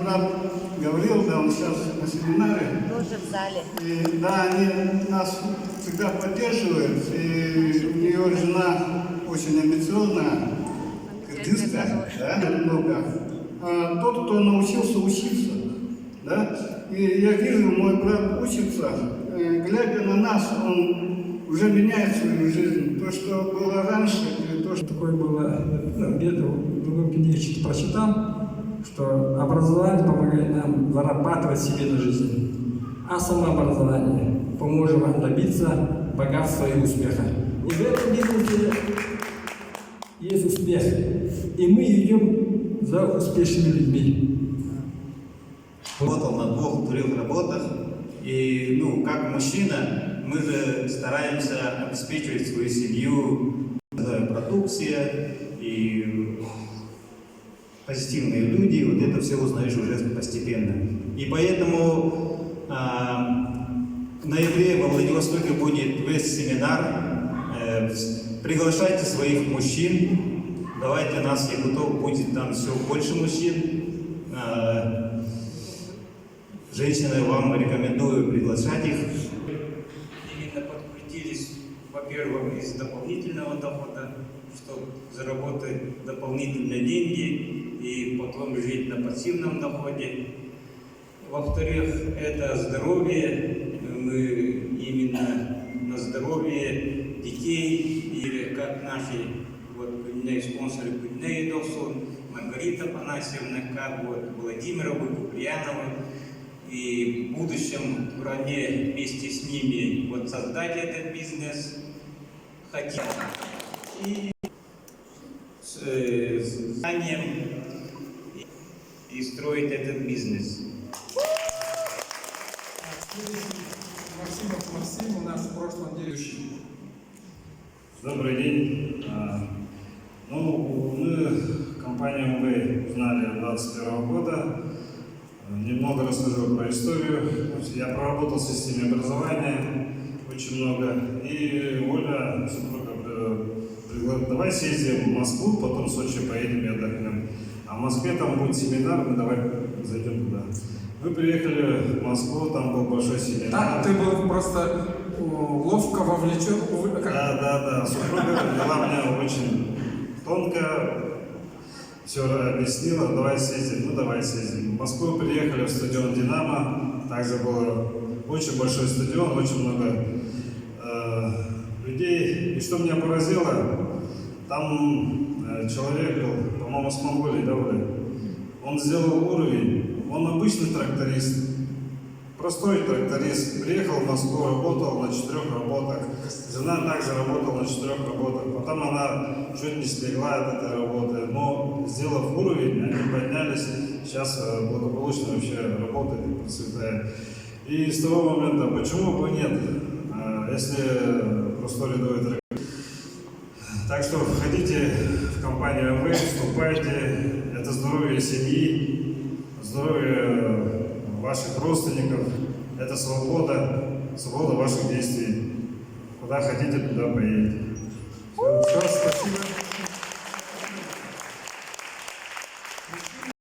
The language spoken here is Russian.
брат говорил, да, он сейчас на семинаре. Тоже в зале. И, да, они нас всегда поддерживают. И у нее жена очень амбициозная, кыргызская, да, много. А тот, кто научился учиться, да, и я вижу, мой брат учится, глядя на нас, он уже меняет свою жизнь. То, что было раньше, и то, что такое было, где-то в другом книге прочитал, что образование помогает нам зарабатывать себе на жизнь, а самообразование поможет вам добиться богатства и успеха. И в этом бизнесе есть успех, и мы идем за успешными людьми. Работал на 2-3 работах, и, как мужчина, мы же стараемся обеспечивать свою семью, продукция и позитивные люди, вот это все узнаешь уже постепенно. И поэтому в ноябре во Владивостоке будет весь семинар. Приглашайте своих мужчин, давайте нас, Якутов, будет там все больше мужчин. Женщины, вам рекомендую приглашать их. Именно подкрутились, во-первых, из дополнительного дохода, чтобы заработать дополнительные деньги и потом жить на пассивном доходе. Во-вторых, это здоровье. Мы именно на здоровье детей, или как наши спонсоры Кудней Досун, Маргарита Панасьевна, как Владимирова, Куприянова. И в будущем в Уране вместе с ними создать этот бизнес хотим. И с знанием и строить этот бизнес. Максим у нас в прошлом делающий. Добрый день. Мы компанию МВ узнали 2021 года. Немного расскажу про историю. Я проработал в системе образования очень много. И Оля, супруга, предложила: давай съездим в Москву, потом в Сочи поедем и отдохнем. А в Москве там будет семинар, давай зайдем туда. Мы приехали в Москву, там был большой семинар. Так, ты был просто ловко вовлечен. Да. Супруга вела меня очень тонко. Все объяснила, давай съездим, давай съездим. В Москву приехали в стадион «Динамо», также был очень большой стадион, очень много людей. И что меня поразило, там человек был, по-моему, с Монголии, да, он сделал уровень, он обычный тракторист, простой тракторист, приехал в Москву, работал на 4 работах, жена также работала на 4 работах, потом она чуть не слегла от этой работы, но сделав уровень, они поднялись, сейчас благополучно вообще работает и процветает. И с того момента, почему бы нет, если простой рядовой тракторист. Так что входите в компанию МВ, вступайте, это здоровье семьи, здоровье ваших родственников, это свобода ваших действий. Куда хотите, туда поедете. Все, спасибо.